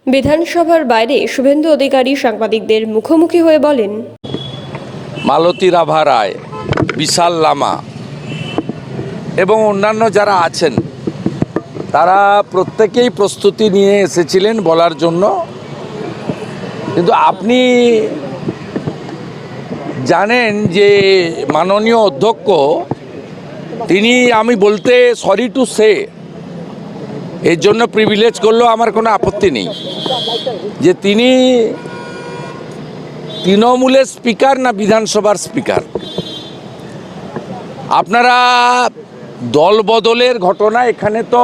বিধানসভার বাইরে শুভেন্দু অধিকারী সাংবাদিকদের মুখোমুখি হয়ে বলেন, মালতী রাভা রায়, বিশাল লামা এবং অন্যান্য যারা আছেন তারা প্রত্যেকেই প্রস্তুতি নিয়ে এসেছিলেন বলার জন্য। কিন্তু আপনি জানেন যে মাননীয় অধ্যক্ষ তিনি, আমি বলতে সরি টু সে, এর জন্য প্রিভিলেজ করলেও আমার কোনো আপত্তি নেই, যে তিনি তৃণমূলের স্পিকার না বিধানসভার স্পিকার। আপনারা দল বদলের ঘটনা, এখানে তো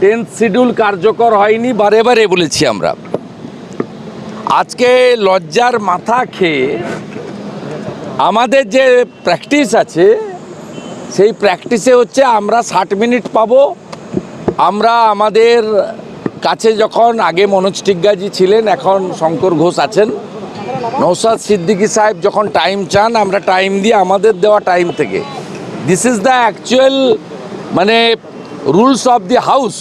10th শিডিউল কার্যকর হয়নি, বারে বারে বলেছি আমরা। আজকে লজ্জার মাথা খেয়ে আমাদের যে প্র্যাকটিস আছে সেই প্র্যাকটিসে হচ্ছে আমরা 60 মিনিট পাবো। আমরা আমাদের কাছে যখন আগে মনোজ টিগ্গাজি ছিলেন, এখন শঙ্কর ঘোষ আছেন, নওশাদ সিদ্দিকী সাহেব যখন টাইম চান আমরা টাইম দিই আমাদের দেওয়া টাইম থেকে। দিস ইজ দ্য অ্যাকচুয়াল মানে রুলস অফ দি হাউস।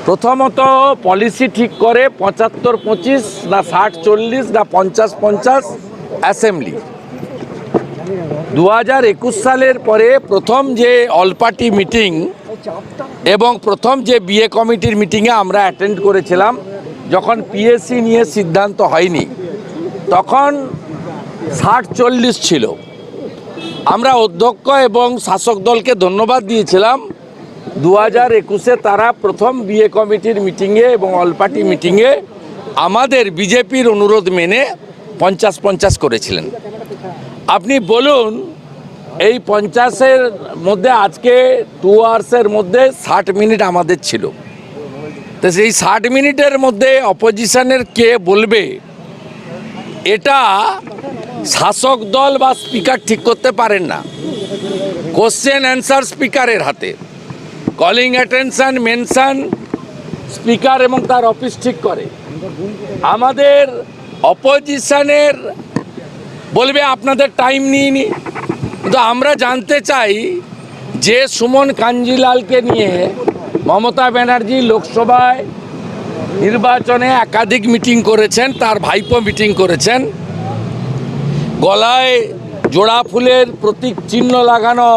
প্রথমত পলিসি ঠিক করে 75-25 না 60-40 না 50-50 অ্যাসেম্বলি। 2021 সালের পরে প্রথম যে অল পার্টি মিটিং এবং প্রথম যে বিএ কমিটির মিটিংয়ে আমরা অ্যাটেন্ড করেছিলাম, যখন পিএসসি নিয়ে সিদ্ধান্ত হয়নি, তখন 60-40 ছিল। আমরা অধ্যক্ষ এবং শাসক দলকে ধন্যবাদ দিয়েছিলাম। 2021-এ তারা প্রথম বিএ কমিটির মিটিংয়ে এবং অল পার্টি মিটিংয়ে আমাদের বিজেপির অনুরোধ মেনে 50-50 করেছিলেন। আপনি বলুন, এই 50-এর মধ্যে আজকে 2 আওয়ার্সের মধ্যে 60 মিনিট আমাদের ছিল। তো সেই 60 মিনিটের মধ্যে অপোজিশনের কে বলবে, এটা শাসক দল বা স্পিকার ঠিক করতে পারেন না। কোশ্চেন অ্যান্সার স্পিকারের হাতে, কলিং অ্যাটেনশন, মেনশন স্পিকার এবং তার অফিস ঠিক করে। আমাদের অপোজিশনের বলবে আপনাদের টাইম নিইনি। কিন্তু আমরা জানতে চাই যে সুমন কাঞ্জিলালকে নিয়ে মমতা ব্যানার্জি লোকসভায় নির্বাচনে একাধিক মিটিং করেছেন, তার ভাইপো মিটিং করেছেন, গলায় জোড়া ফুলের প্রতীক চিহ্ন লাগানো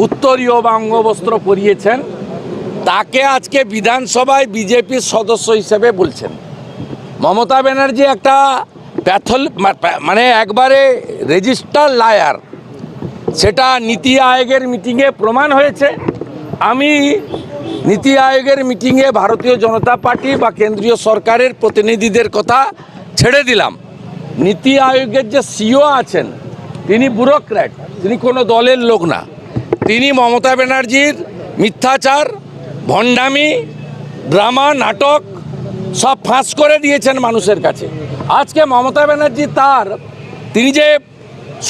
উত্তরীয় বা অঙ্গবস্ত্র পরিয়েছেন, তাকে আজকে বিধানসভায় বিজেপির সদস্য হিসেবে বলছেন। মমতা ব্যানার্জি একটা মানে একবারে রেজিস্টার লায়ার, সেটা নীতি আয়োগের মিটিংয়ে প্রমাণ হয়েছে। আমি নীতি আয়োগের মিটিংয়ে ভারতীয় জনতা পার্টি বা কেন্দ্রীয় সরকারের প্রতিনিধিদের কথা ছেড়ে দিলাম। নীতি আয়োগের যে সিইও আছেন তিনি ব্যুরোক্র্যাট, তিনি কোনো দলের লোক না। তিনি মমতা ব্যানার্জির মিথ্যাচার, ভণ্ডামি, ড্রামা, নাটক সব ফাঁস করে দিয়েছেন মানুষের কাছে। আজকে মমতা ব্যানার্জি তিনি যে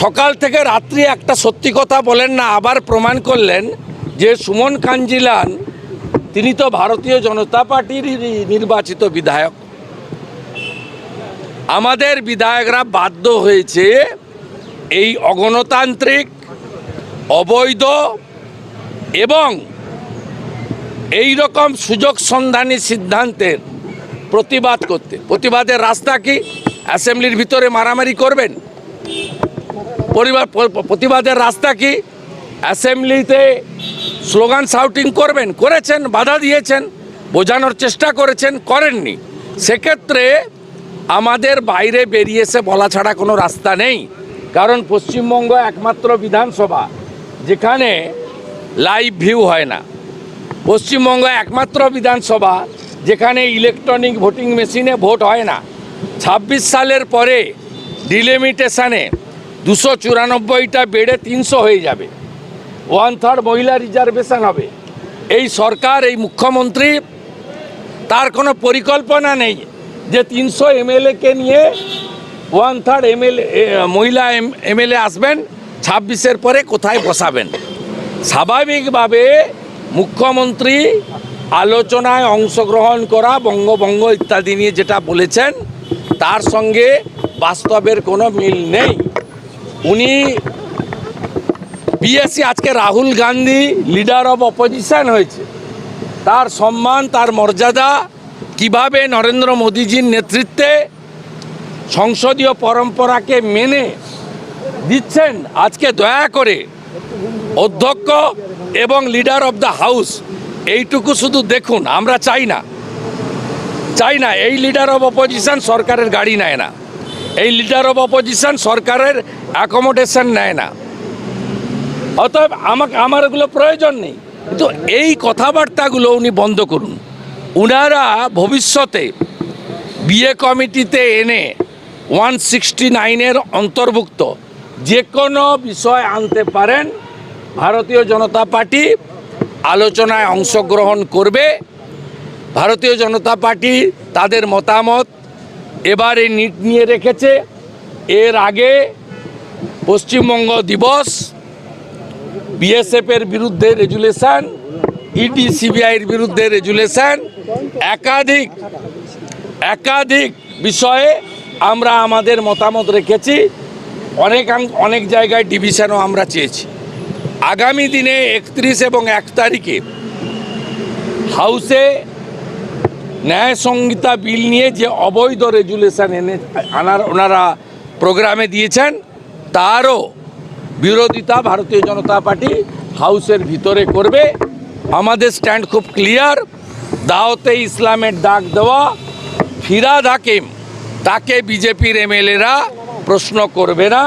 সকাল থেকে রাত্রি একটা সত্যি কথা বলেন না, আবার প্রমাণ করলেন যে সুমন কাঞ্জিলাল তিনি তো ভারতীয় জনতা পার্টির নির্বাচিত বিধায়ক। আমাদের বিধায়করা বাধ্য হয়েছে এই অগণতান্ত্রিক, অবৈধ এবং এই রকম সুযোগ সন্ধানী সিদ্ধান্তের প্রতিবাদ করতে। প্রতিবাদের রাস্তা কি? অ্যাসেম্বলির ভিতরে মারামারি করবেন? প্রতিবাদের রাস্তা কি? অ্যাসেম্বলিতে স্লোগান শাউটিং করবেন? করেছেন, বাধা দিয়েছেন, বোঝানোর চেষ্টা করেছেন, করেননি। সেক্ষেত্রে আমাদের বাইরে বেরিয়ে এসে বলা ছাড়া কোনো রাস্তা নেই। কারণ পশ্চিমবঙ্গ একমাত্র বিধানসভা যেখানে লাইভ ভিউ হয় না। পশ্চিমবঙ্গ একমাত্র বিধানসভা যেখানে ইলেকট্রনিক ভোটিং মেশিনে ভোট হয় না। 26 সালের পরে ডিলিমিটেশনে 294টা বেড়ে 300 হয়ে যাবে। 1/3 মহিলা রিজার্ভেশন হবে। এই সরকার, এই মুখ্যমন্ত্রী, তার কোনো পরিকল্পনা নেই যে 300 এমএলএকে নিয়ে 1/3 মহিলা এমএলএ আসবেন, 26-এর পরে কোথায় বসাবেন। স্বাভাবিকভাবে মুখ্যমন্ত্রী আলোচনায় অংশগ্রহণ করা, বঙ্গভঙ্গ ইত্যাদি নিয়ে যেটা বলেছেন তার সঙ্গে বাস্তবের কোনো মিল নেই। উনি পিএসসি, আজকে Rahul Gandhi leader of opposition হয়েছে, তার সম্মান, তার মর্যাদা কিভাবে নরেন্দ্র মোদীজির নেতৃত্বে সংসদীয় পরম্পরাকে মেনে দিচ্ছেন, আজকে দয়া করে অধ্যক্ষ এবং লিডার অফ দ্য হাউস এইটুকু শুধু দেখুন। আমরা চাই না এই লিডার অফ অপোজিশন সরকারের গাড়ি নেয় না, এই লিডার অফ অপোজিশন সরকারের অ্যাকোমোডেশন নেয় না, অতএব আমার এগুলো প্রয়োজন নেই। কিন্তু এই কথাবার্তাগুলো উনি বন্ধ করুন। উনারা ভবিষ্যতে বিএ কমিটিতে এনে 169-এর অন্তর্ভুক্ত যে কোনো বিষয় আনতে পারেন। ভারতীয় জনতা পার্টি আলোচনায় অংশগ্রহণ করবে। ভারতীয় জনতা পার্টি তাদের মতামত এবারে নিট নিয়ে রেখেছে। এর আগে পশ্চিমবঙ্গ দিবস, বিএসএফের বিরুদ্ধে রেজুলেশন, ইডি সিবিআইয়ের বিরুদ্ধে রেজুলেশন, একাধিক বিষয়ে আমরা আমাদের মতামত রেখেছি। অনেক জায়গায় ডিভিশনও আমরা চেয়েছি। আগামী দিনে 31 এবং 1 তারিখে হাউসে ন্যায় সংহিতা বিল নিয়ে যে অবৈধ রেজুলেশন ওনারা প্রোগ্রামে দিয়েছেন, তারও বিরোধিতা ভারতীয় জনতা পার্টি হাউসের ভিতরে করবে। আমাদের স্ট্যান্ড খুব ক্লিয়ার। দাওয়াতে ইসলামের ডাক দেওয়া ফিরাদ হাকিম, তাকে বিজেপির এমএলএরা প্রশ্ন করবে না।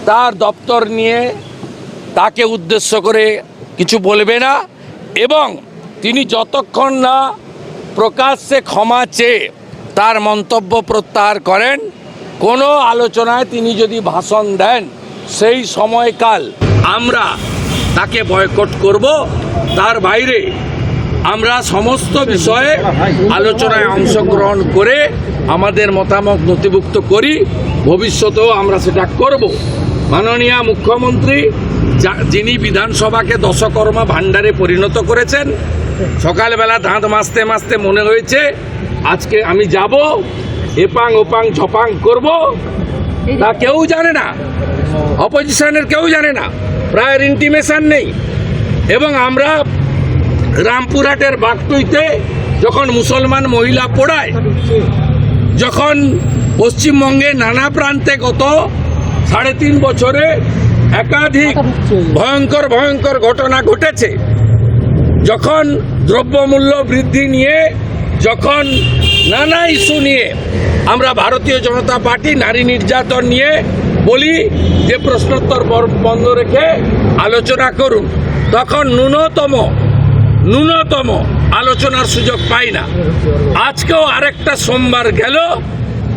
তার দপ্তর নিয়ে তাকে উদ্দেশ্য করে কিছু বলবে না, এবং তিনি যতক্ষণ না প্রকাশ্যে ক্ষমা চেয়ে তার মন্তব্য প্রত্যাহার করেন, কোনো আলোচনায় তিনি যদি ভাষণ দেন, সেই সময়কাল আমরা তাকে বয়কট করব। তার বাইরে আমরা সমস্ত বিষয়ে আলোচনায় অংশগ্রহণ করে আমাদের মতামত নথিভুক্ত করি। ভবিষ্যতেও আমরা সেটা করব। মাননীয় মুখ্যমন্ত্রী যিনি বিধানসভাকে দশকর্মা ভাণ্ডারে পরিণত করেছেন, সকালবেলা দাঁত মাজতে মনে হয়েছে আজকে আমি যাব, এপাং ওপাং ঝপাং করব। তা কেউ জানে না, অপোজিশনের কেউ জানে না, প্রায় ইন্টিমেশন নেই। এবং আমরা রামপুরহাটের বাগটুইতে যখন মুসলমান মহিলা পড়ায়, যখন পশ্চিমবঙ্গে নানা প্রান্তে গত 3.5 বছরে একাধিক ভয়ঙ্কর ঘটনা ঘটেছে, যখন দ্রব্যমূল্য বৃদ্ধি নিয়ে, যখন নানা ইস্যু নিয়ে আমরা ভারতীয় জনতা পার্টি নারী নির্যাতন নিয়ে বলি যে প্রশ্নোত্তর বন্ধ রেখে আলোচনা করুন, তখন ন্যূনতম আলোচনার সুযোগ পাই না। আজকেও আরেকটা সোমবার গেল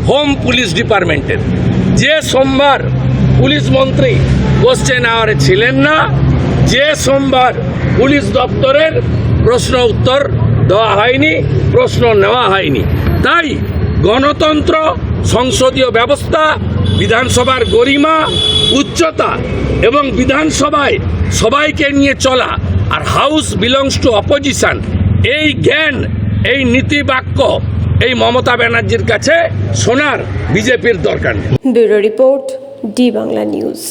হোম পুলিশ ডিপার্টমেন্টের, যে সোমবার পুলিশ মন্ত্রী কোশ্চেন আওয়ারে ছিলেন না, যে সোমবার পুলিশ দপ্তরের প্রশ্ন উত্তর দেওয়া হয়নি, প্রশ্ন নেওয়া হয়নি। তাই গণতন্ত্র, সংসদীয় ব্যবস্থা, বিধানসভার গরিমা, উচ্চতা এবং বিধানসভায় সবাইকে নিয়ে চলা, আর হাউস বিলংস টু অপোজিশন, এই জ্ঞান, এই নীতিবাক্য এই মমতা ব্যানার্জির কাছে শোনার বিজেপির দরকার নেই। Bureau report, D Bangla news.